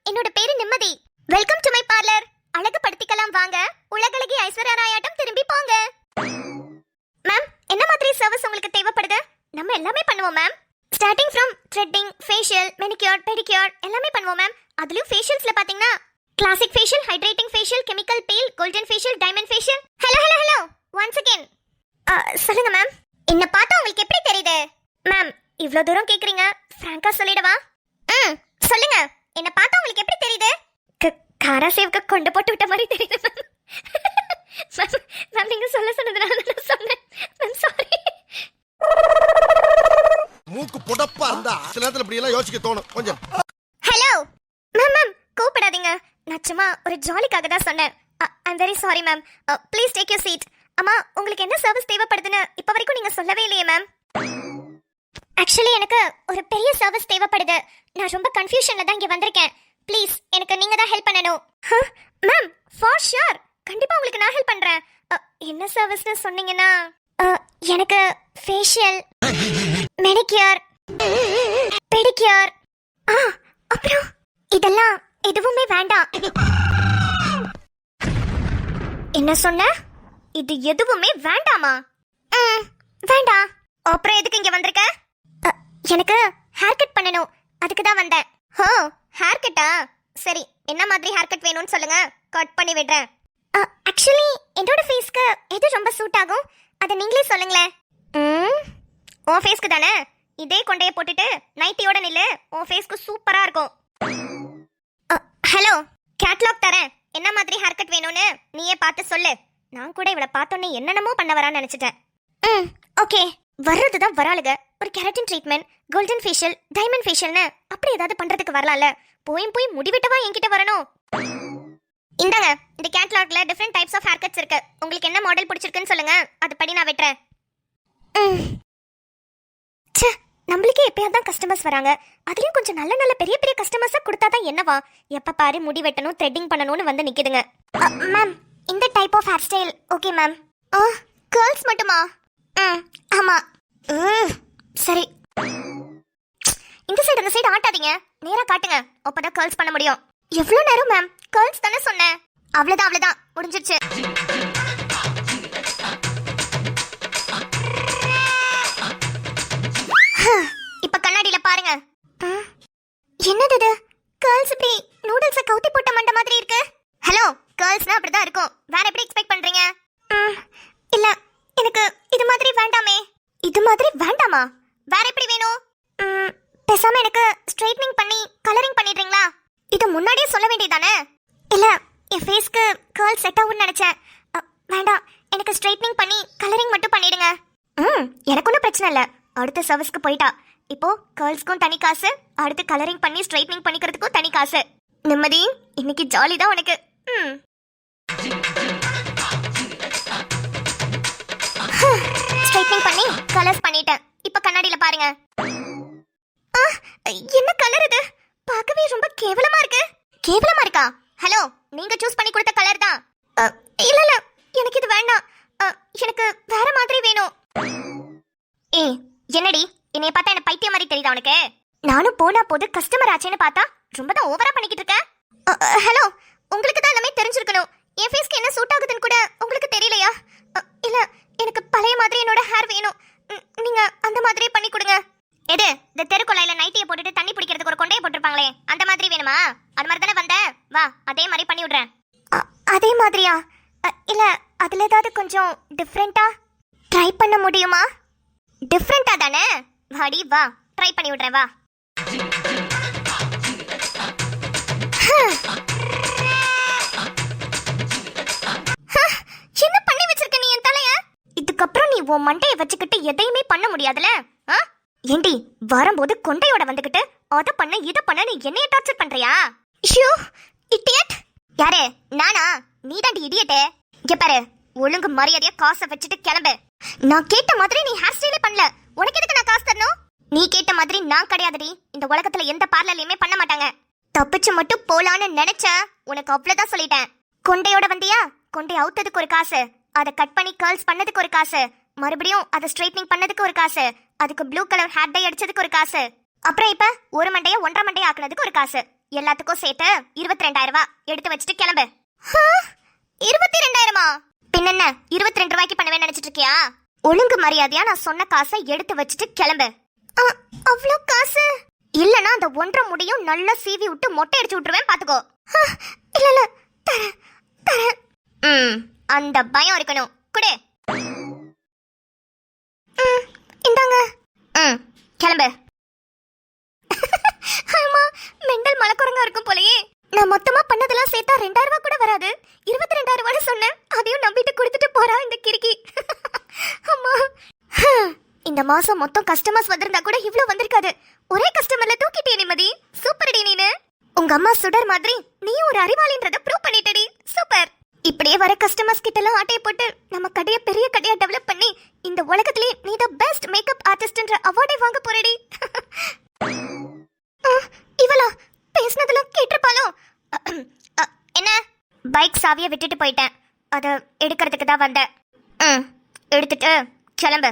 என்னோட பேரு நிம்மதி. Welcome to my parlour. அழகு படுத்திக்கலாம் வாங்க. உலகளகி ஐஸ்வர்யா ராயாட்டம் திரும்பி போங்க. மேம், என்ன மாதிரி சர்வீஸ் உங்களுக்கு தேவைப்படுது? நம்ம எல்லாமே பண்ணுவோம் ma'am. Starting from threading, facial, manicure, pedicure எல்லாமே பண்ணுவோம் மேம். அதுலயும் ஃபேஷியல்ஸ்ல பாத்தீங்கன்னா classic facial, hydrating facial, chemical feel, golden facial, diamond facial. Hello hello hello once again. சொல்லுங்க மேம். என்ன பார்த்தா உங்களுக்கு எப்படி தெரியுது? மேம், இவ்ளோ தூரம் கேக்குறீங்க, ஃப்ராங்கா சொல்லிடவா? சொல்லுங்க. என்ன பார்த்தா உங்களுக்கு எப்படி தெரியுது? காரா சேவுக்கு கொண்டு போட்டு விட்ட மாதிரி தெரியுது மேம். மேம், நீங்க சொல்ல சொன்னதுனால நான் சொன்னேன் மேம். சாரி. மூக்கு புடப்பா இருந்தா சில நேரத்துல இப்படி எல்லாம் யோசிக்க தோணும் கொஞ்சம். Hello ma'am. மேம், கூப்பிடாதீங்க. நான் சும்மா ஒரு ஜாலிக்காக தான் சொன்னேன். I'm very sorry ma'am. Please take your seat. அம்மா, உங்களுக்கு என்ன சர்வீஸ் தேவைப்படுதுன்னு இப்ப வரைக்கும் நீங்க சொல்லவே இல்லையே மேம். ஆக்சுவலி எனக்கு ஒரு பெரிய சர்வீஸ் தேவைப்படுது. நான் ரொம்ப கன்ஃபியூஷன்ல தான் இங்க வந்திருக்கேன். ப்ளீஸ் எனக்கு நீங்க தான் ஹெல்ப் பண்ணணும். Ma'am, for sure. கண்டிப்பா உங்களுக்கு நான் ஹெல்ப் பண்றேன். என்ன சர்வீஸ்னு சொன்னீங்கன்னா எனக்கு ஃபேஷியல், மெனிக்யூர், பெடிக்யூர், அப்புறம் இதெல்லாம் எதுவுமே வேண்டாம். என்ன சொன்ன? இது எதுவுமே வேண்டாமா? வேண்டாம். அப்புறம் எதுக்கு இங்க வந்திருக்க? எனக்கு ஹேர் கட் பண்ணணும், அதுக்கு தான் வந்தேன். ஹேர் கட்டா? சரி, என்ன மாதிரி ஹேர் கட் வேணும்னு சொல்லுங்க, கட் பண்ணி விடுறேன். ஆக்சுவலி என்னோட ஃபேஸ்க்கு எது ரொம்ப சூட் ஆகும் அதை நீங்களே சொல்லுங்களேன். உன் ஃபேஸ்க்கு தானே? இதே கொண்டைய போட்டுட்டு நைட்டியோட நில்லு, உன் ஃபேஸ்க்கு சூப்பரா இருக்கும். ஹலோ, கேட்லாக் தரேன். என்ன மாதிரி ஹேர் கட் வேணும்னு நீயே பார்த்து சொல்லு. நான் கூட இவளை பார்த்தோன்னே என்னென்னமோ பண்ண வரான்னு நினைச்சிட்டேன். ஓகே. வர்றதுதான் வராளுக. ஒரு keratin treatment, golden facial, diamond ஃபேஷியல்னு அப்படி ஏதாவது பண்றதுக்கு வரலாம்ல. போய் முடிவிட்டவா என்கிட்ட வரணும். இந்தாங்க, இந்த கேட்லாக்ல different types of hair cuts இருக்கு. உங்களுக்கு என்ன மாடல் பிடிச்சிருக்குன்னு சொல்லுங்க, அதுபடி நான் வெட்டுறேன். நம்மளுக்கே எப்பயாவது தான் கஸ்டமர்ஸ் வராங்க. அதுலயும் கொஞ்சம் நல்ல நல்ல பெரிய பெரிய கஸ்டமர்ஸா கொடுத்தாதான் என்னவா? எப்ப பாரு முடி வெட்டணும், த்ரெட்டிங் பண்ணணும்னு வந்து நிக்குதுங்க. மேம், இந்த type of hair style okay ma'am. Girls மட்டுமா? ஆமா. சரி. இந்த சைடு ஆட்டாதீங்க, நேரா காட்டுங்க, அப்பதான் கேர்ள்ஸ் பண்ண முடியும். எவ்வளவு நேரம் மேம்? கேர்ள்ஸ் தானே சொன்னேன். அவ்வளவுதான் முடிஞ்சிருச்சு. இப்ப கண்ணாடியில பாருங்க. என்னது இது? கேர்ள்ஸ் இப்படி நூடுல்ஸ கவுத்தி போட்ட மண்ட மாதிரி இருக்கு. ஹலோ, கேர்ள்ஸ்னா அப்படிதான் இருக்கும். வேற எப்படி எக்ஸ்பெக்ட் பண்றீங்க? இல்ல, எனக்கு இது மாதிரி வேண்டாமே. இது மாதிரி வேண்டாமா? வேற எப்படி வேணும்? பேசாம எனக்கு ஸ்ட்ரைட்னிங் பண்ணி கலரிங் பண்ணிடுறீங்களா? இது முன்னாடியே சொல்ல வேண்டியதானே? இல்ல, என் ஃபேஸ்க்கு கேர்ள் செட் ஆகும்னு நினைச்சேன். வேண்டாம், எனக்கு ஸ்ட்ரைட்னிங் பண்ணி கலரிங் மட்டும் பண்ணிடுங்க. எனக்கு ஒன்றும் பிரச்சனை இல்லை. அடுத்த சர்வீஸ்க்கு போயிட்டா. இப்போ கேர்ள்ஸ்க்கும் தனி காசு, அடுத்து கலரிங் பண்ணி ஸ்ட்ரைட்னிங் பண்ணிக்கிறதுக்கும் தனி காசு. நிம்மதி, இன்னைக்கு ஜாலி தான் உனக்கு. ஸ்ட்ரைட்னிங் பண்ணி கலர்ஸ் பண்ணிட்டேன். இப்ப கண்ணாடியில பாருங்க. என்ன கலர் இது? பார்க்கவே ரொம்ப கேவலமா இருக்கு. கேவலமா இருக்கா? ஹலோ, நீங்க சூஸ் பண்ணி கொடுத்த கலர் தான். இல்ல எனக்கு இது வேண்டாம். எனக்கு வேற மாதிரி வேணும். என்னடி, என்னைய பார்த்தா என்ன பைத்தியம் மாதிரி தெரியுதா உனக்கு? நானும் போனா போது கஸ்டமர் ஆச்சேன்னு பார்த்தா ரொம்ப தான் ஓவரா பண்ணிக்கிட்டு இருக்க. ஹலோ, உங்களுக்கு தான் எல்லாமே தெரிஞ்சிருக்கணும். என் ஃபேஸ்க்கு என்ன சூட் ஆகுதுன்னு கூட உங்களுக்கு தெரியலையா? இல்ல, எனக்கு பழைய மாதிரி என்னோட ஹேர் வேணும். நீங்க அந்த மாதிரியே பண்ணி கொடுங்க. எது? இந்த தெருக்குள்ளாயில நைட்டியை போட்டுட்டு தண்ணி பிடிக்கிறதுக்கு ஒரு கொண்டையை போட்டிருப்பாங்களே, அந்த மாதிரி வேணுமா? அது மாதிரி தானே வந்த, வா அதே மாதிரி பண்ணி விடுறேன். அதே மாதிரியா? இல்ல, அதுல ஏதாவது கொஞ்சம் டிஃப்ரெண்டா ட்ரை பண்ண முடியுமா? டிஃப்ரெண்டா தானே? வாடி வா, ட்ரை பண்ணி விடுறேன் வா. என்ன பண்ணி வச்சிருக்க நீ என் தலைய? இதுக்கப்புறம் நீ உன் மண்டையை வச்சுக்கிட்டு எதையுமே பண்ண முடியாதுல. ஏண்டி, வரும்போது கொண்டையோட வந்துகிட்டு அத பண்ண இத பண்ண நீ என்னைய டார்ச்சர் பண்றியா? Shoe idiot. யாரு? நானா? நீதாண்டி இடியட். இங்க பாரு, ஒழுங்கு மரியாதையா காசை வச்சுட்டு கிளம்பு. நான் கேட்ட மாதிரி நீ ஹேர் ஸ்டைலே பண்ணல, உனக்கு எதுக்கு நான் காசு தரணும்? நீ கேட்ட மாதிரி நான் கிடையாதுடி. இந்த உலகத்துல எந்த பார்லர்லயுமே பண்ண மாட்டாங்க. தப்பிச்சு மட்டும் போலான்னு நினைச்ச உனக்கு அவ்வளவுதான் சொல்லிட்டேன். கொண்டையோட வந்தியா? கொண்டை அவுத்ததுக்கு ஒரு காசு, அதை கட் பண்ணி கர்ல்ஸ் பண்ணதுக்கு ஒரு காசு, மறுபடியும் அதை ஸ்ட்ரைட்னிங் பண்ணதுக்கு ஒரு காசு, அதுக்கு ப்ளூ கலர் ஹேர் டை அடிச்சதுக்கு ஒரு காசு, அப்புறம் இப்ப ஒரு மண்டைய 1.5 மண்டைய ஆக்குனதுக்கு ஒரு காசு. எல்லாத்துக்கும் சேர்த்து 22,000 ரூபாய் எடுத்து வச்சுட்டு கிளம்பு. 22,000மா? பின்னென்ன 22 ரூபாய்க்கு பண்ணுவேன்னு நினைச்சிட்டு இருக்கியா? ஒழுங்கு மரியாதையா நான் சொன்ன காசை எடுத்து வச்சுட்டு கிளம்பு. அவ்வளோ காசு இல்லனா அந்த 1.5 முடியும் நல்லா சீவி விட்டு மொட்டை அடிச்சு விட்டுருவேன் பாத்துக்கோ. இல்ல தரேன். அந்த பயம் இருக்கணும். குடு. இந்தாங்க. கிளம்பு. அம்மா மெண்டல் மலக்குறங்கா இருக்கும் போலயே. நான் மொத்தமா பண்ணதெல்லாம் சேர்த்தா 2,000 ரூபாய் கூட வராது. 22,000 ரூபாய் சொன்னேன். அதையும் நம்பிட்டு கொடுத்துட்டு போறா இந்த கிறுக்கி. அம்மா இந்த மாசம் மொத்தம் கஸ்டமர்ஸ் வந்திருந்தா கூட இவ்ளோ வந்திருக்காது. ஒரே கஸ்டமர்ல தூக்கிட்டே நிம்மதி. சூப்பர் டி நீனு. உங்க அம்மா சுடர் மாதிரி நீயும் ஒரு அறிவாளின்றத ப்ரூவ் பண்ணிட்டடி. சூப்பர். இப்படியே வர கஸ்டமர்ஸ் கிட்ட எல்லாம் ஆட்டைய போட்டு நம்ம கடையை பெரிய கடையா டெவலப் பண்ணி இந்த உலகத்திலே நீ த பெஸ்ட் மேக்கப் ஆர்டிஸ்ட்ன்ற அவார்டை வாங்க போறடி. இவளா பேசினதுல கேட்டிருப்பாளோ? என்ன? பைக் சாவியை விட்டுட்டு போயிட்டேன். அதை எடுக்கிறதுக்கு தான் வந்தேன். எடுத்துட்டு கிளம்பு.